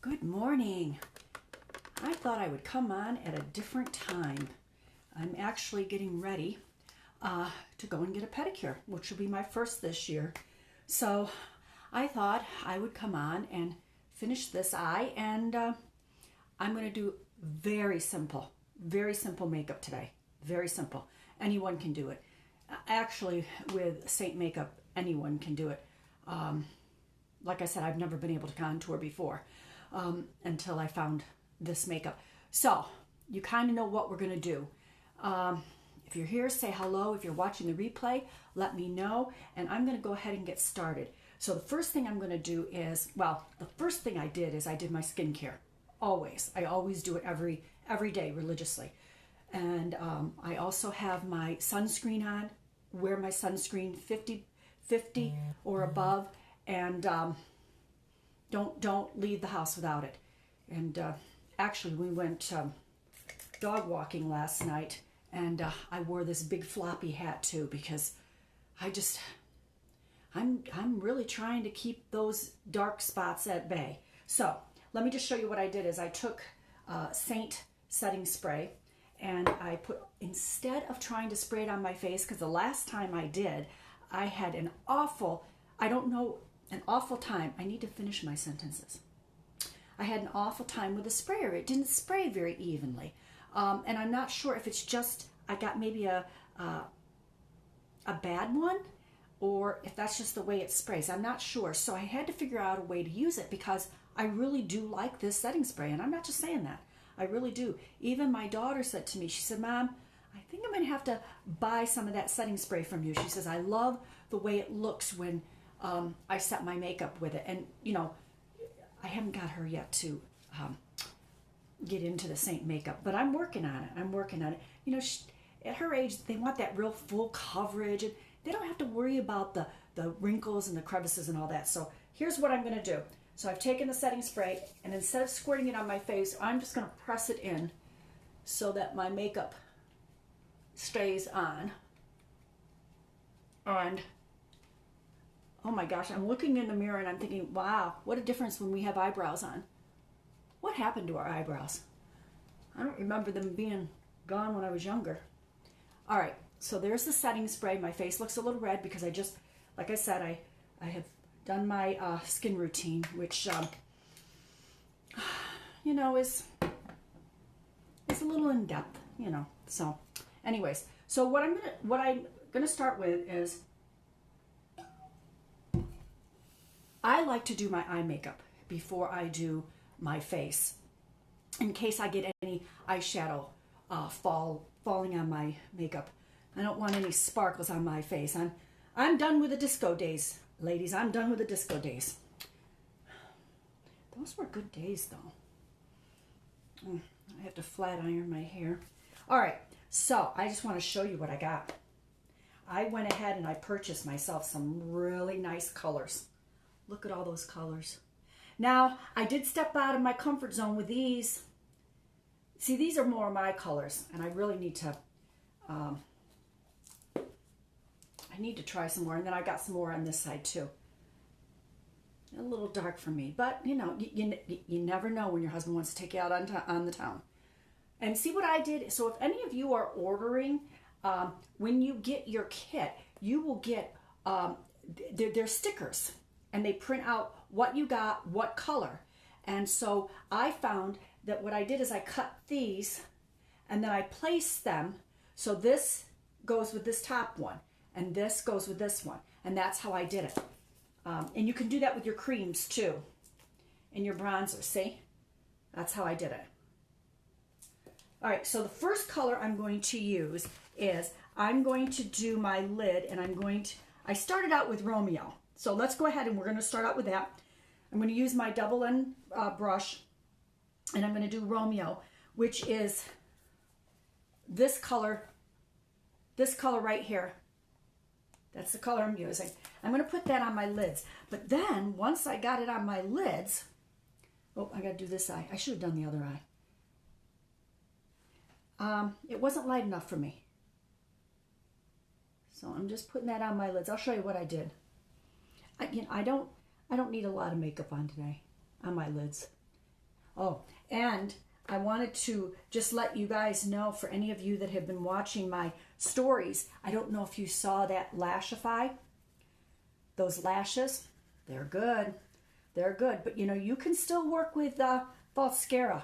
Good morning. I thought I would come on at a different time. I'm actually getting ready to go and get a pedicure, which will be my first this year. So I thought I would come on and finish this eye, and I'm going to do very simple makeup today. Very simple. Anyone can do it. Actually, with Saint Makeup, anyone can do it. Like I said, I've never been able to contour before until I found this makeup. So you kind of know what we're going to do. If you're here, say hello. If you're watching the replay, let me know. And I'm going to go ahead and get started. So the first thing I'm going to do is, the first thing I did is I did my skincare. Always. I always do it every day religiously. And I also have my sunscreen on. Wear my sunscreen 50 or above. And don't leave the house without it. And actually, we went dog walking last night, and I wore this big floppy hat too because I'm really trying to keep those dark spots at bay. So let me just show you what I did. Is I took Saint setting spray, and I put, instead of trying to spray it on my face, because the last time I did, I had an awful time. I need to finish my sentences. I had an awful time with the sprayer. It didn't spray very evenly. And I'm not sure if it's just, I got maybe a bad one, or if that's just the way it sprays. I'm not sure. So I had to figure out a way to use it because I really do like this setting spray. And I'm not just saying that. I really do. Even my daughter said to me, she said, "Mom, I think I'm going to have to buy some of that setting spray from you." She says, "I love the way it looks when I set my makeup with it." And, you know, I haven't got her yet to get into the Saint makeup, but I'm working on it. You know, at her age, they want that real full coverage, and they don't have to worry about the wrinkles and the crevices and all that. So here's what I'm going to do. So I've taken the setting spray, and instead of squirting it on my face, I'm just going to press it in so that my makeup stays on. And oh my gosh, I'm looking in the mirror and I'm thinking, wow, what a difference when we have eyebrows on. What happened to our eyebrows? I don't remember them being gone when I was younger. All right, so there's the setting spray. My face looks a little red because I just, like I said, I have done my skin routine, which, you know, is a little in depth, you know. So anyways, so what I'm gonna start with is, I like to do my eye makeup before I do my face, in case I get any eyeshadow falling on my makeup. I don't want any sparkles on my face. I'm done with the disco days, ladies. I'm done with the disco days. Those were good days, though. I have to flat iron my hair. All right, so I just want to show you what I got. I went ahead and I purchased myself some really nice colors. Look at all those colors. Now, I did step out of my comfort zone with these. See, these are more my colors, and I really need to, I need to try some more. And then I got some more on this side too. A little dark for me, but you know, you never know when your husband wants to take you out on the town. And see what I did? So if any of you are ordering, when you get your kit, you will get, they're stickers. And they print out what you got, what color. And so I found that what I did is I cut these and then I placed them. So this goes with this top one and this goes with this one. And that's how I did it. And you can do that with your creams too. And your bronzer, see? That's how I did it. All right, so the first color I'm going to use is, I'm going to do my lid, and I started out with Romeo. So let's go ahead and we're going to start out with that. I'm going to use my double end brush, and I'm going to do Romeo, which is this color right here. That's the color I'm using. I'm going to put that on my lids. But then once I got it on my lids, oh, I got to do this eye. I should have done the other eye. It wasn't light enough for me. So I'm just putting that on my lids. I'll show you what I did. I don't need a lot of makeup on today, on my lids. Oh, and I wanted to just let you guys know, for any of you that have been watching my stories, I don't know if you saw that Lashify. Those lashes, they're good. They're good. But, you know, you can still work with Falscara.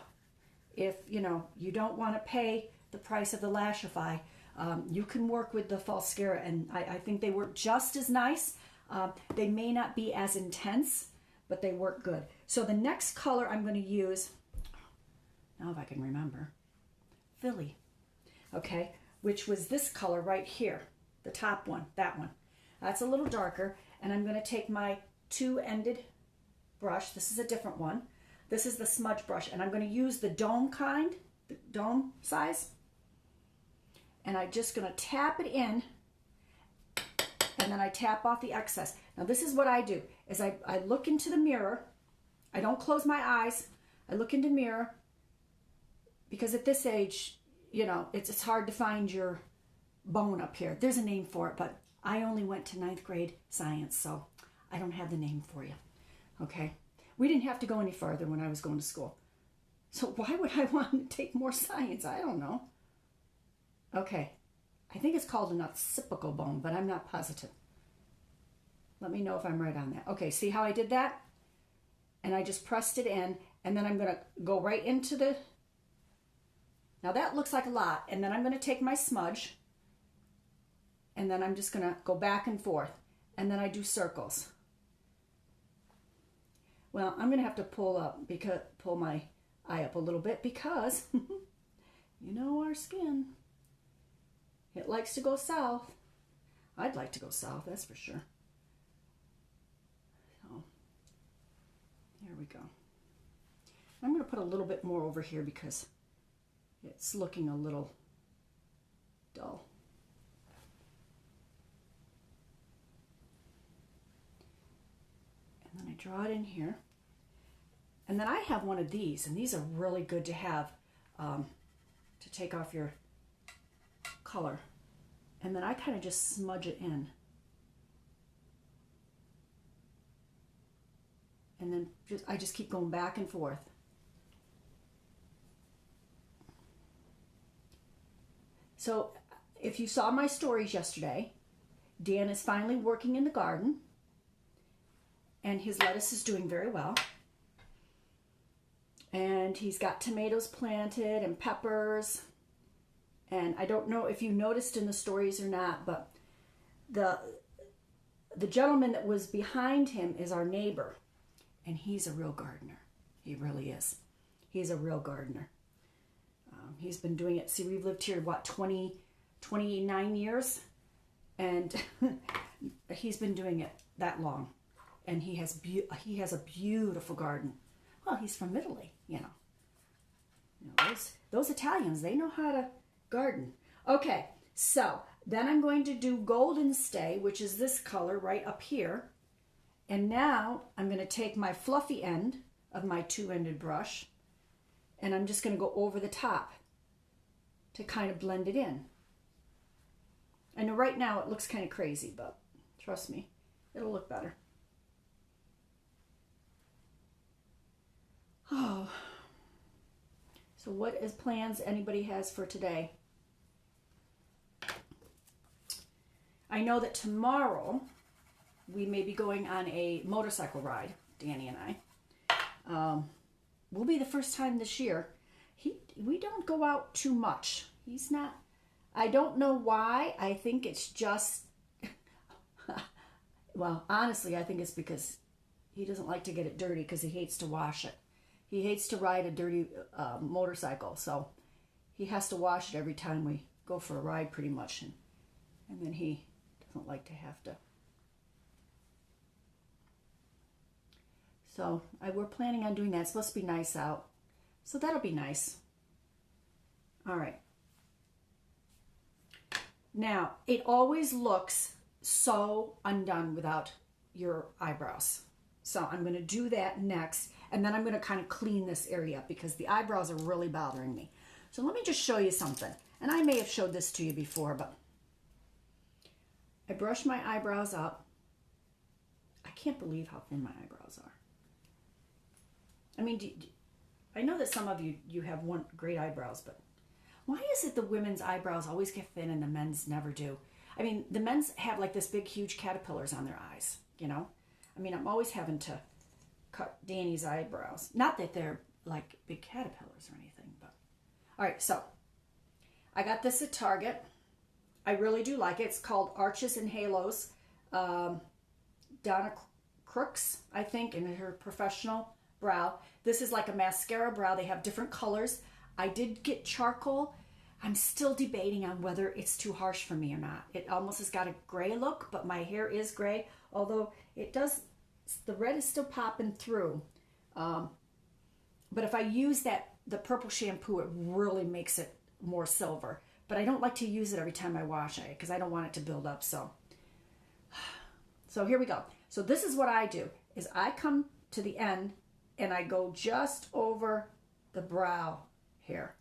If, you know, you don't want to pay the price of the Lashify, you can work with the Falscara. And I think they work just as nice. They may not be as intense, but they work good. So the next color I'm going to use, now if I can remember, Philly, okay, which was this color right here, the top one, that one. That's a little darker, and I'm going to take my two-ended brush. This is a different one. This is the smudge brush, and I'm going to use the dome kind, the dome size, and I'm just going to tap it in, and then I tap off the excess. Now this is what I do, is I look into the mirror. I don't close my eyes. I look into the mirror, because at this age, you know, it's hard to find your bone up here. There's a name for it, but I only went to 9th grade science, so I don't have the name for you, okay? We didn't have to go any farther when I was going to school. So why would I want to take more science? I don't know. Okay, I think it's called an occipital bone, but I'm not positive. Let me know if I'm right on that. Okay, see how I did that? And I just pressed it in, and then I'm going to go right into the... Now that looks like a lot, and then I'm going to take my smudge, and then I'm just going to go back and forth, and then I do circles. Well, I'm going to have to pull my eye up a little bit, because you know our skin. It likes to go south. I'd like to go south, that's for sure. So, here we go. I'm going to put a little bit more over here because it's looking a little dull. And then I draw it in here. And then I have one of these, and these are really good to have to take off your color. And then I kind of just smudge it in. And then I just keep going back and forth. So if you saw my stories yesterday, Dan is finally working in the garden, and his lettuce is doing very well. And he's got tomatoes planted and peppers. And I don't know if you noticed in the stories or not, but the gentleman that was behind him is our neighbor. And he's a real gardener. He really is. He's a real gardener. He's been doing it. See, we've lived here, what, 29 years? And he's been doing it that long. And he has a beautiful garden. Well, he's from Italy, you know. Those Italians, they know how to garden. Okay, so then I'm going to do Golden Stay, which is this color right up here. And now I'm going to take my fluffy end of my two-ended brush, and I'm just going to go over the top to kind of blend it in. I know right now it looks kind of crazy, but trust me, it'll look better. Oh, so what is plans anybody has for today? I know that tomorrow we may be going on a motorcycle ride, Danny and I. Will be the first time this year. We don't go out too much. He's not, I don't know why. I think it's just, well, honestly, I think it's because he doesn't like to get it dirty because he hates to wash it. He hates to ride a dirty motorcycle, so he has to wash it every time we go for a ride pretty much. And then he doesn't like to have to. So we're planning on doing that. It's supposed to be nice out. So that'll be nice. All right. Now, it always looks so undone without your eyebrows. So I'm going to do that next. And then I'm going to kind of clean this area up because the eyebrows are really bothering me. So let me just show you something. And I may have showed this to you before, but I brush my eyebrows up. I can't believe how thin my eyebrows are. I mean, I know that some of you have one great eyebrows, but why is it the women's eyebrows always get thin and the men's never do? I mean, the men's have like this big, huge caterpillars on their eyes, you know? I mean, I'm always having to cut Danny's eyebrows. Not that they're like big caterpillars or anything, but. All right, so I got this at Target. I really do like it. It's called Arches and Halos. Donna Crooks, I think, in her professional brow. This is like a mascara brow. They have different colors. I did get charcoal. I'm still debating on whether it's too harsh for me or not. It almost has got a gray look, but my hair is gray, although it does, the red is still popping through. But if I use the purple shampoo, it really makes it more silver. But I don't like to use it every time I wash it because I don't want it to build up. So here we go. So this is what I do, is I come to the end and I go just over the brow here.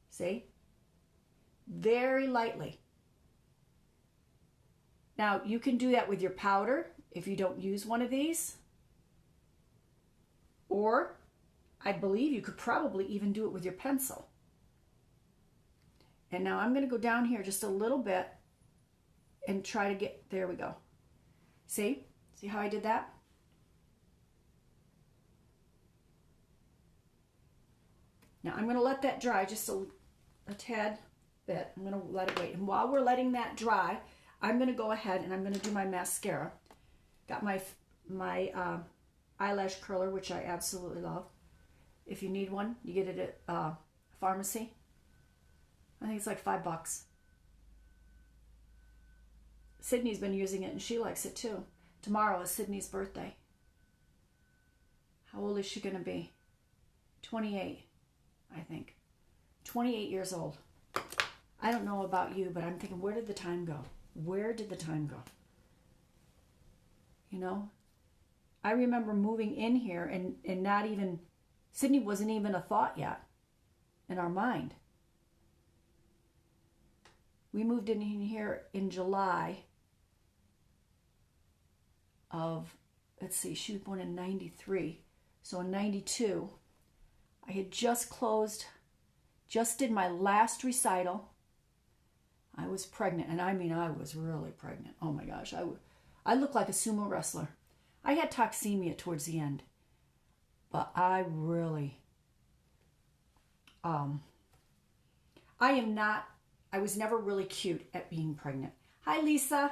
See? Very lightly. Now, you can do that with your powder if you don't use one of these. Or, I believe you could probably even do it with your pencil. And now I'm going to go down here just a little bit and try to get, there we go. See? See how I did that? Now I'm going to let that dry just a tad bit. I'm going to let it wait. And while we're letting that dry, I'm going to go ahead and I'm going to do my mascara. Got my eyelash curler, which I absolutely love. If you need one, you get it at pharmacy. I think it's like $5. Sydney's been using it and she likes it too. Tomorrow is Sydney's birthday. How old is she going to be? 28, I think. 28 years old. I don't know about you, but I'm thinking, where did the time go? Where did the time go? You know? I remember moving in here and not even, Sydney wasn't even a thought yet in our mind. We moved in here in July of, let's see, she was born in 93. So in 92, I had just closed, just did my last recital. I was pregnant, and I mean, I was really pregnant. Oh my gosh, I looked like a sumo wrestler. I had toxemia towards the end, but I really, I was never really cute at being pregnant. Hi, Lisa.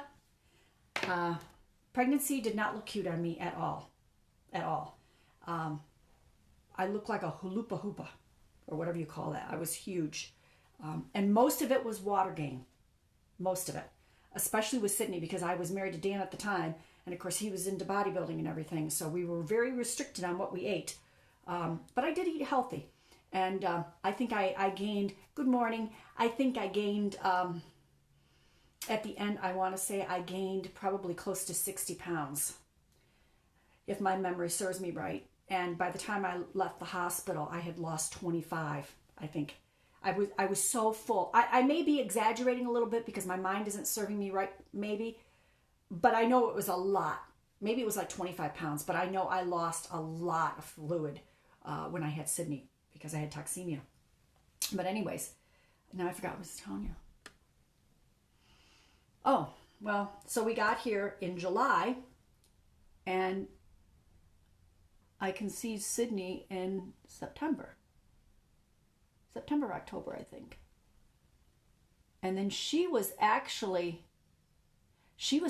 Pregnancy did not look cute on me at all. At all. I looked like a hulupa hoopa, or whatever you call that. I was huge. And most of it was water gain. Most of it. Especially with Sydney, because I was married to Dan at the time. And of course, he was into bodybuilding and everything. So we were very restricted on what we ate. But I did eat healthy. And I think I gained, good morning, I think I gained, at the end, I want to say I gained probably close to 60 pounds, if my memory serves me right. And by the time I left the hospital, I had lost 25, I think. I was so full. I may be exaggerating a little bit because my mind isn't serving me right, maybe. But I know it was a lot. Maybe it was like 25 pounds. But I know I lost a lot of fluid when I had Sydney because I had toxemia. But anyways, now I forgot what I was telling you. Oh, well, so we got here in July. And I conceived Sydney in September, October, I think. And then she was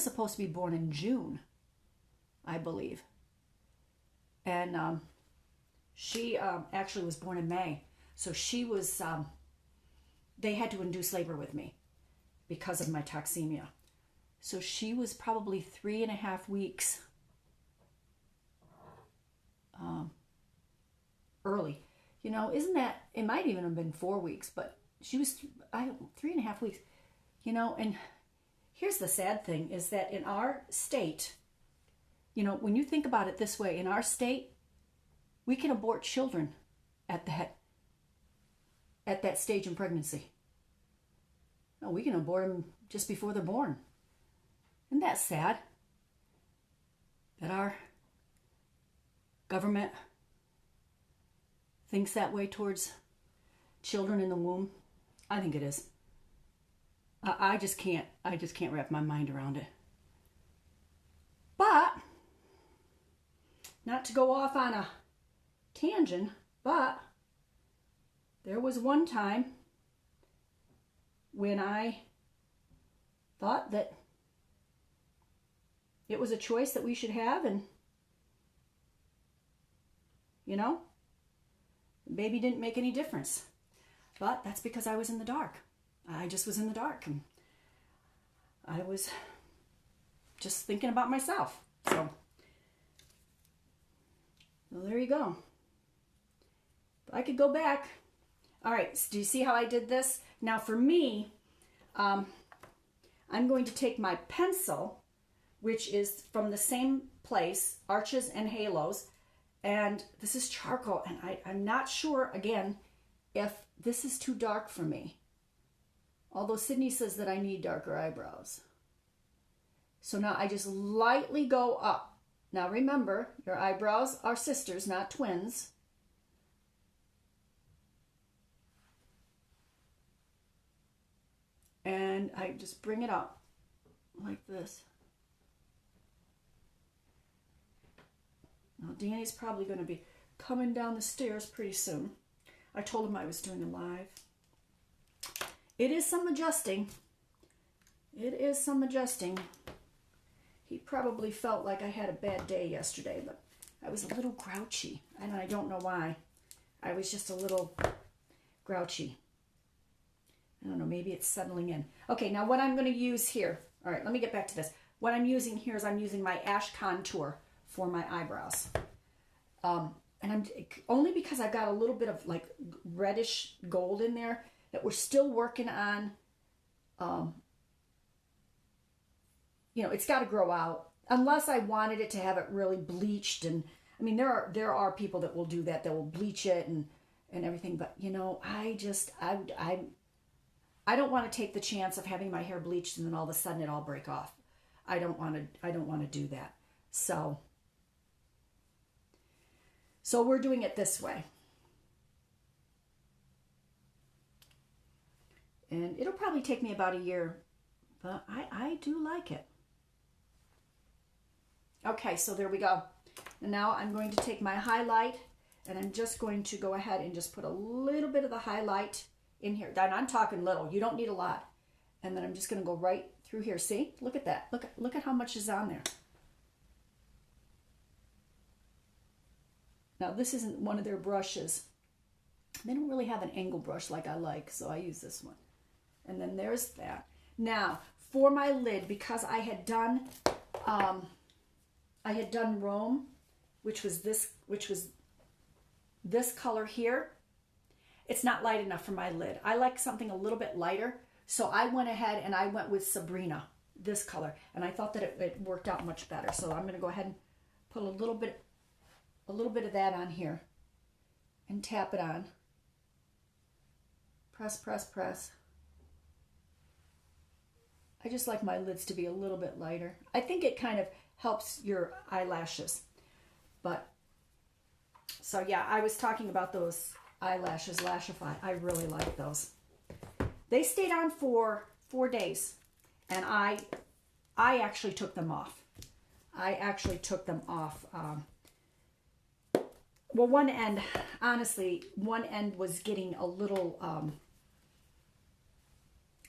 supposed to be born in June, I believe. And she actually was born in May. So she was, they had to induce labor with me because of my toxemia. So she was probably 3.5 weeks early. You know, isn't that, it might even have been 4 weeks, but she was 3.5 weeks, you know. And here's the sad thing is that in our state, you know, when you think about it this way, in our state, we can abort children at that stage in pregnancy. No, we can abort them just before they're born. Isn't that sad? That our government thinks that way towards children in the womb. I think it is. I just can't wrap my mind around it. But, not to go off on a tangent, but there was one time when I thought that it was a choice that we should have, and you know, the baby didn't make any difference. But that's because I was in the dark. I just was in the dark, and I was just thinking about myself. So, well, there you go. But I could go back. All right, so do you see how I did this? Now for me, I'm going to take my pencil, which is from the same place, Arches and Halos, and this is charcoal, and I'm not sure, again, if this is too dark for me. Although Sydney says that I need darker eyebrows. So now I just lightly go up. Now remember, your eyebrows are sisters, not twins. And I just bring it up like this. Now Danny's probably going to be coming down the stairs pretty soon. I told him I was doing a live. It is some adjusting. It is some adjusting. He probably felt like I had a bad day yesterday, but I was a little grouchy, and I don't know why. I was just a little grouchy. I don't know, maybe it's settling in. Okay, now what I'm going to use here. All right, let me get back to this. What I'm using here is I'm using my Ash Contour for my eyebrows. And I'm only because I've got a little bit of like reddish gold in there that we're still working on. You know, it's got to grow out unless I wanted it to have it really bleached. And I mean, there are people that will do that. They will bleach it and everything. But you know, I don't want to take the chance of having my hair bleached and then all of a sudden it all break off. I don't want to do that. So we're doing it this way. And it'll probably take me about a year, but I do like it. Okay, so there we go. And now I'm going to take my highlight, and I'm just going to go ahead and just put a little bit of the highlight in here. And I'm talking little. You don't need a lot. And then I'm just going to go right through here. See? Look at that. Look at how much is on there. Now, this isn't one of their brushes. They don't really have an angle brush like I like, so I use this one. And then there's that. Now, for my lid, because I had done Rome, which was this color here. It's not light enough for my lid. I like something a little bit lighter, so I went ahead and I went with Sabrina, this color, and I thought that it worked out much better. So I'm going to go ahead and put a little bit of that on here and tap it on. Press, press, press. I just like my lids to be a little bit lighter. I think it kind of helps your eyelashes. But, so yeah, I was talking about those eyelashes, Lashify. I really like those. They stayed on for 4 days, and I actually took them off. Well, one end, honestly, one end was getting a little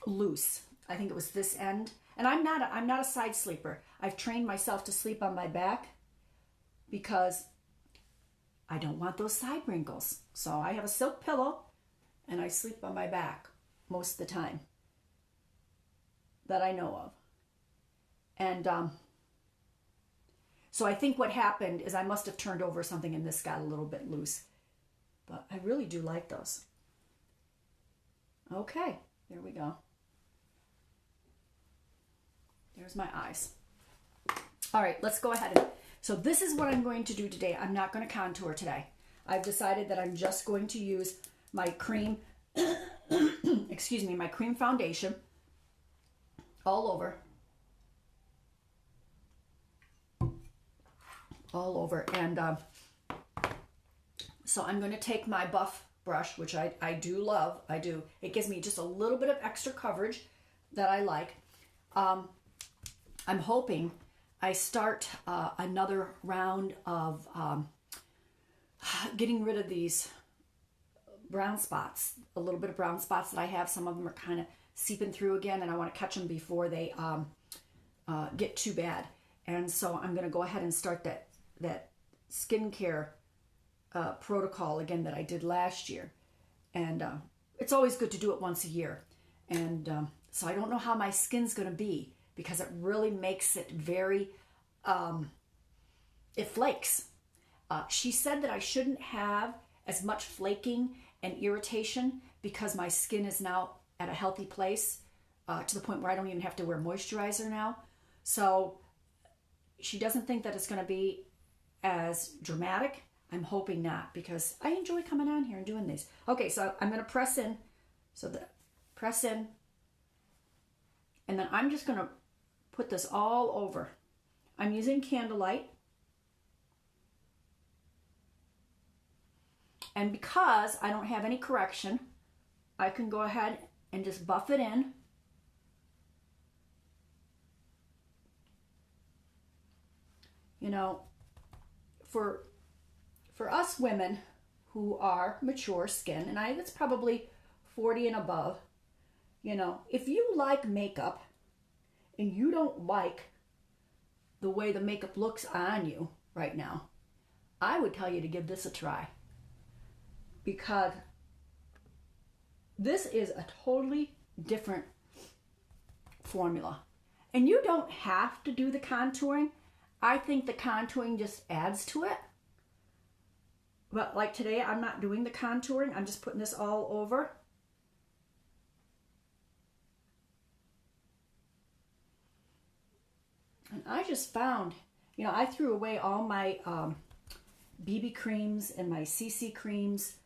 loose. I think it was this end. And I'm not a side sleeper. I've trained myself to sleep on my back because I don't want those side wrinkles. So I have a silk pillow and I sleep on my back most of the time that I know of. And so I think what happened is I must have turned over something and this got a little bit loose. But I really do like those. Okay, there we go. There's my eyes. All right, let's go ahead. So this is what I'm going to do today. I'm not going to contour today. I've decided that I'm just going to use my cream, excuse me, my cream foundation all over. And So I'm going to take my buff brush, which I do love. I do. It gives me just a little bit of extra coverage that I like. I'm hoping I start another round of getting rid of these brown spots, a little bit of brown spots that I have. Some of them are kind of seeping through again, and I want to catch them before they get too bad. And so I'm going to go ahead and start that skincare protocol again that I did last year. And it's always good to do it once a year. And so I don't know how my skin's going to be, because it really makes it very, it flakes. She said that I shouldn't have as much flaking and irritation because my skin is now at a healthy place, to the point where I don't even have to wear moisturizer now. So she doesn't think that it's going to be as dramatic. I'm hoping not, because I enjoy coming on here and doing these. Okay, so I'm going to press in. So press in. And then I'm just going to put this all over. I'm using Candlelight. And because I don't have any correction, I can go ahead and just buff it in. You know, for us women who are mature skin, and that's probably 40 and above, you know, if you like makeup and you don't like the way the makeup looks on you right now, I would tell you to give this a try, because this is a totally different formula. And you don't have to do the contouring. I think the contouring just adds to it. But like today, I'm not doing the contouring. I'm just putting this all over. And I just found, you know, I threw away all my BB creams and my CC creams,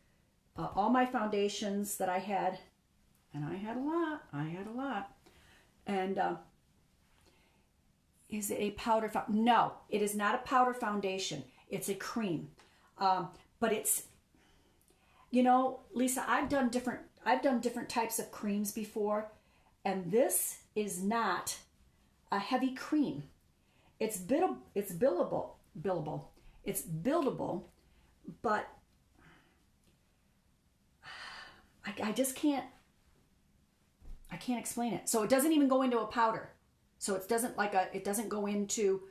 all my foundations that I had. And I had a lot. And is it a powder? No, it is not a powder foundation. It's a cream. But it's, you know, Lisa, I've done different types of creams before, and this is not a heavy cream. It's buildable. It's buildable, but I just can't. I can't explain it. So it doesn't even go into a powder. So it doesn't go into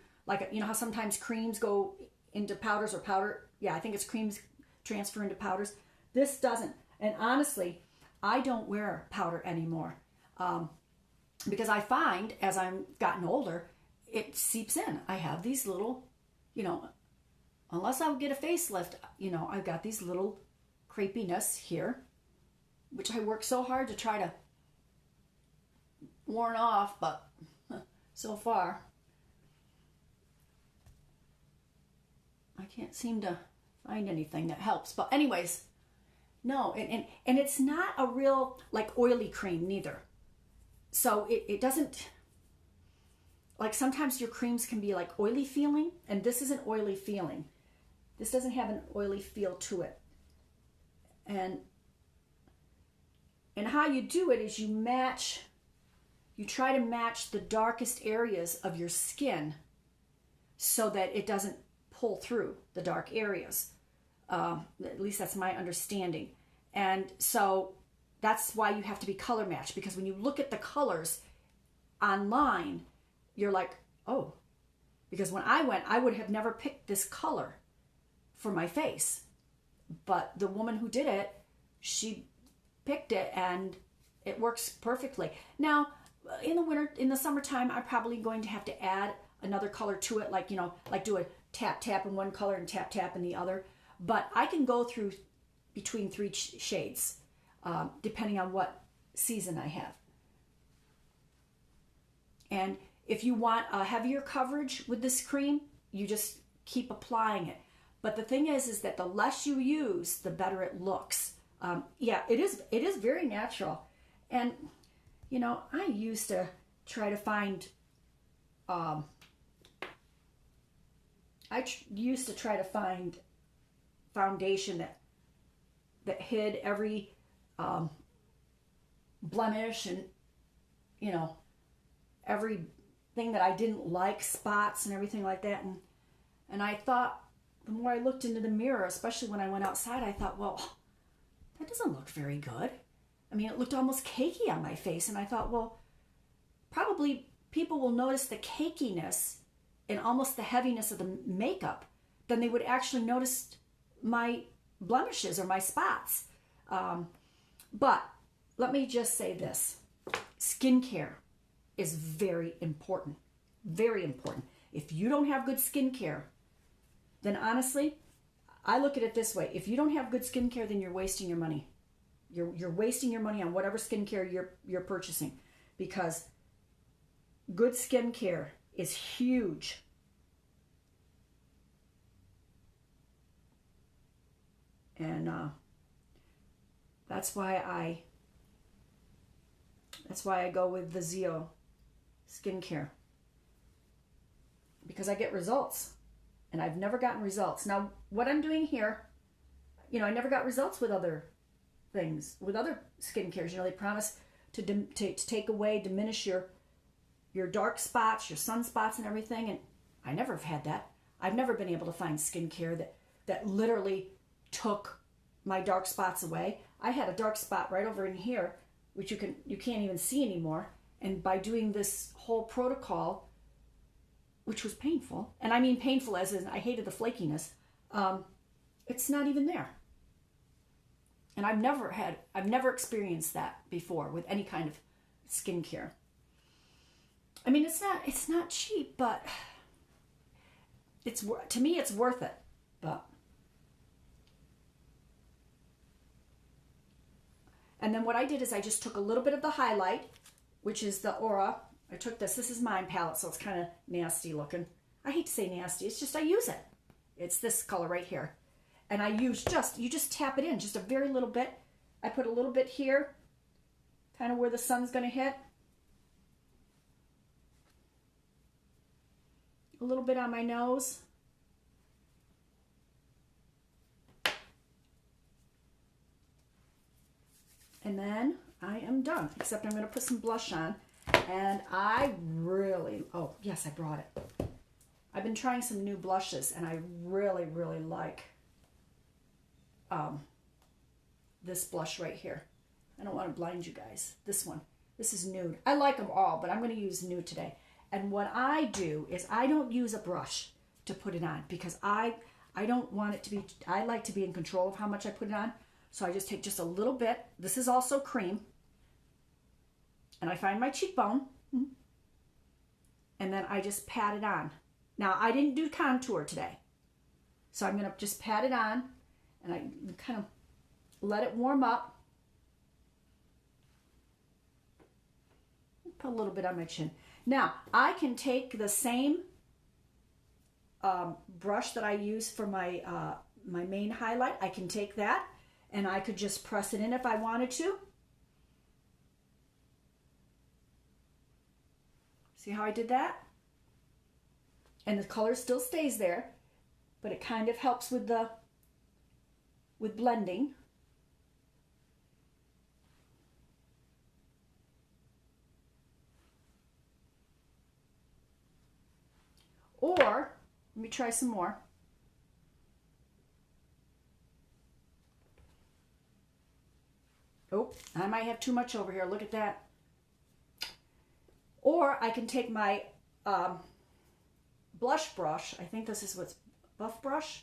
you know how sometimes creams go into powders, or powder. Yeah, I think it's creams transfer into powders. This doesn't. And honestly, I don't wear powder anymore, because I find as I'm gotten older, it seeps in. I have these little, you know, unless I would get a facelift, you know, I've got these little crepiness here, which I work so hard to try to warn off, but so far I can't seem to find anything that helps. But anyways, no, and it's not a real like oily cream neither. So it doesn't, like sometimes your creams can be like oily feeling, and this isn't oily feeling. This doesn't have an oily feel to it. And how you do it is you try to match the darkest areas of your skin so that it doesn't pull through the dark areas. At least that's my understanding. And so that's why you have to be color matched, because when you look at the colors online, you're like, oh, because when I went, I would have never picked this color for my face. But the woman who did it, she picked it and it works perfectly. Now, in the winter, in the summertime, I'm probably going to have to add another color to it, like, you know, like do a tap in one color and tap in the other. But I can go through between three shades, depending on what season I have. And if you want a heavier coverage with this cream, you just keep applying it. But the thing is that the less you use, the better it looks. Yeah, it is very natural. And, you know, I used to try to find, used to try to find foundation that that hid every blemish and, you know, everything that I didn't like, spots and everything like that. And I thought, the more I looked into the mirror, especially when I went outside, I thought, well, that doesn't look very good. I mean, it looked almost cakey on my face. And I thought, well, probably people will notice the cakiness and almost the heaviness of the makeup than they would actually notice my blemishes or my spots. But let me just say this. Skincare is very important. Very important. If you don't have good skincare, then honestly, I look at it this way. If you don't have good skincare, then you're wasting your money. You're wasting your money on whatever skincare you're purchasing, because good skincare is huge. And that's why I go with the Zeo skincare, because I get results, and I've never gotten results. Now, what I'm doing here, you know, I never got results with other things, with other skincares. You know, they promise to take away, diminish your dark spots, your sunspots and everything, and I never have had that. I've never been able to find skincare that literally took my dark spots away. I had a dark spot right over in here, which you can't even see anymore. And by doing this whole protocol, which was painful, and I mean painful as in I hated the flakiness, it's not even there. And I've never experienced that before with any kind of skincare. I mean, it's not cheap, but to me it's worth it. But and then what I did is I just took a little bit of the highlight, which is the Aura. I took this is mine palette, so it's kind of nasty looking. I hate to say nasty, it's just I use it. It's this color right here. And I use you just tap it in, just a very little bit. I put a little bit here, kind of where the sun's going to hit. A little bit on my nose. And then I am done, except I'm going to put some blush on. And oh, yes, I brought it. I've been trying some new blushes, and I really, really like this blush right here. I don't want to blind you guys. This one. This is nude. I like them all, but I'm going to use nude today. And what I do is I don't use a brush to put it on, because I don't want it to be, I like to be in control of how much I put it on. So I just take just a little bit. This is also cream. And I find my cheekbone. And then I just pat it on. Now, I didn't do contour today. So I'm going to just pat it on. And I kind of let it warm up. Put a little bit on my chin. Now, I can take the same brush that I use for my my main highlight. I can take that, and I could just press it in if I wanted to. See how I did that? And the color still stays there, but it kind of helps with blending. Or, let me try some more. Oh, I might have too much over here. Look at that. Or I can take my blush brush. I think this is what's Buff Brush.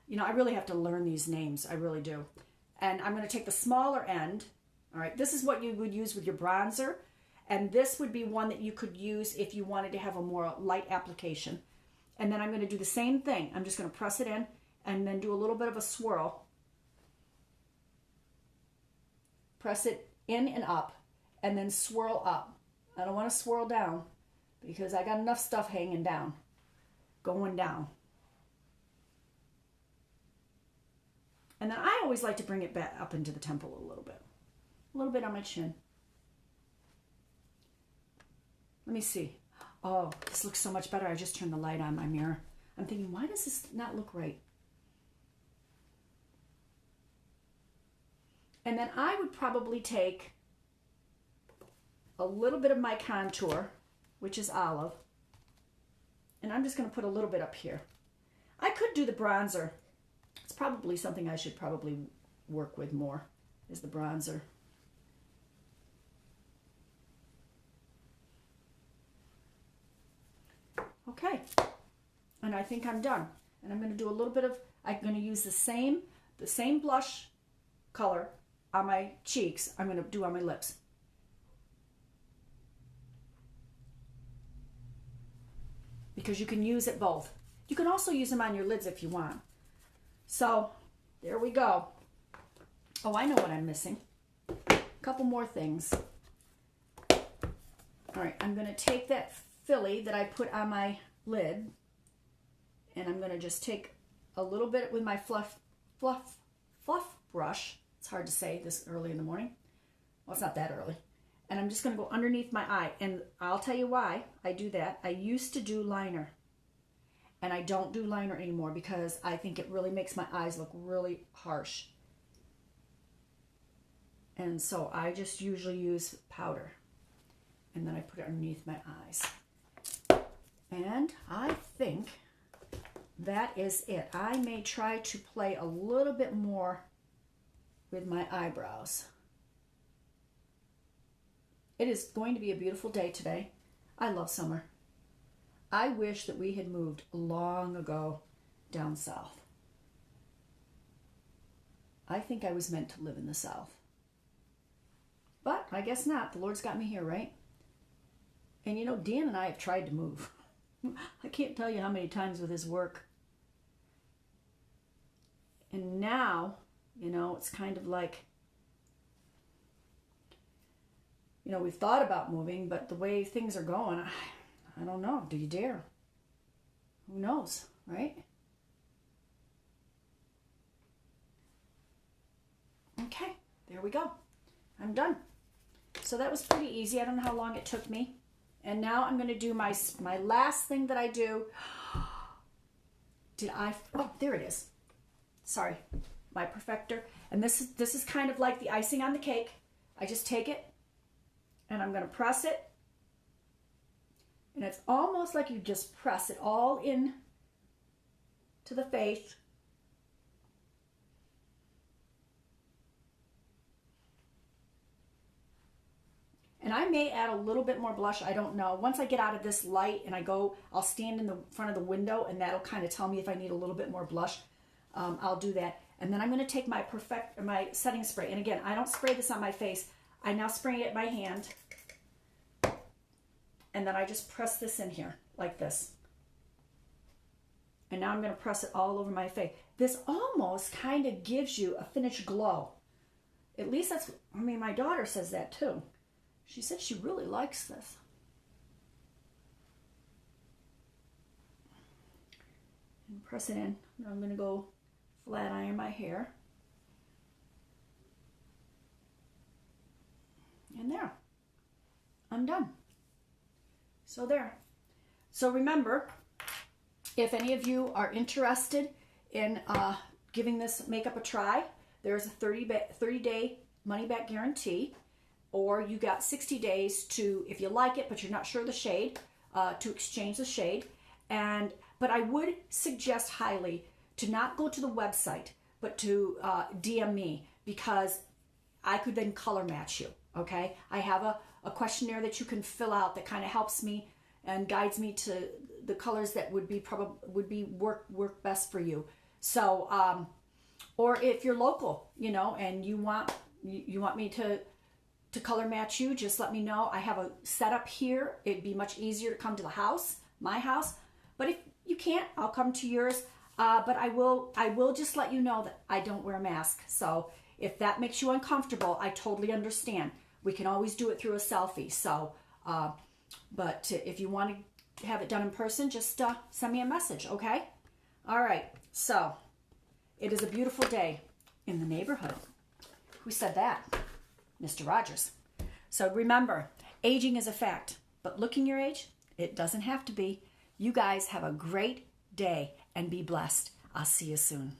You know, I really have to learn these names. I really do. And I'm going to take the smaller end. All right, this is what you would use with your bronzer. And this would be one that you could use if you wanted to have a more light application. And then I'm going to do the same thing. I'm just going to press it in and then do a little bit of a swirl. Press it in and up, and then swirl up. I don't want to swirl down because I got enough stuff hanging down, going down. And then I always like to bring it back up into the temple a little bit on my chin. Let me see. Oh, this looks so much better. I just turned the light on my mirror. I'm thinking, why does this not look right? And then I would probably take a little bit of my contour, which is olive, and I'm just going to put a little bit up here. I could do the bronzer. It's probably something I should probably work with more, is the bronzer. Okay, and I think I'm done. And I'm going to do a little bit of, I'm going to use the same blush color on my cheeks. I'm going to do on my lips. Because you can use it both. You can also use them on your lids if you want. So, there we go. Oh, I know what I'm missing. A couple more things. All right, I'm going to take that filly that I put on my lid, and I'm going to just take a little bit with my fluff brush. It's hard to say this early in the morning. Well, it's not that early. And I'm just going to go underneath my eye. And I'll tell you why I do that. I used to do liner. And I don't do liner anymore because I think it really makes my eyes look really harsh. And so I just usually use powder. And then I put it underneath my eyes. And I think that is it. I may try to play a little bit more with my eyebrows. It is going to be a beautiful day today. I love summer. I wish that we had moved long ago down south. I think I was meant to live in the south. But I guess not. The Lord's got me here, right? And you know, Dan and I have tried to move. I can't tell you how many times with his work. And now, you know, it's kind of like, you know, we've thought about moving, but the way things are going, I don't know. Do you dare? Who knows, right? Okay, there we go. I'm done. So that was pretty easy. I don't know how long it took me. And now I'm going to do my last thing that I do. Oh, there it is. Sorry, my Perfector. And this is kind of like the icing on the cake. I just take it and I'm going to press it. And it's almost like you just press it all in to the face. And I may add a little bit more blush, I don't know. Once I get out of this light and I'll stand in the front of the window and that'll kind of tell me if I need a little bit more blush. I'll do that. And then I'm going to take my setting spray. And again, I don't spray this on my face. I now spray it in my hand. And then I just press this in here like this. And now I'm going to press it all over my face. This almost kind of gives you a finished glow. At least that's, I mean, my daughter says that too. She said she really likes this. And press it in. Now I'm going to go flat iron my hair. And there. I'm done. So there. So remember, if any of you are interested in giving this makeup a try, there's a 30-day money-back guarantee. Or you got 60 days to, if you like it, but you're not sure the shade, to exchange the shade. But I would suggest highly to not go to the website, but to DM me, because I could then color match you, okay? I have a questionnaire that you can fill out that kind of helps me and guides me to the colors that would work best for you. So, or if you're local, you know, and you want me to color match you, just let me know. I have a setup here. It'd be much easier to come to the house, my house. But if you can't, I'll come to yours. But I will just let you know that I don't wear a mask. So if that makes you uncomfortable, I totally understand. We can always do it through a selfie. So, but if you want to have it done in person, just send me a message, okay? All right. So it is a beautiful day in the neighborhood. Who said that? Mr. Rogers. So remember, aging is a fact, but looking your age, it doesn't have to be. You guys have a great day and be blessed. I'll see you soon.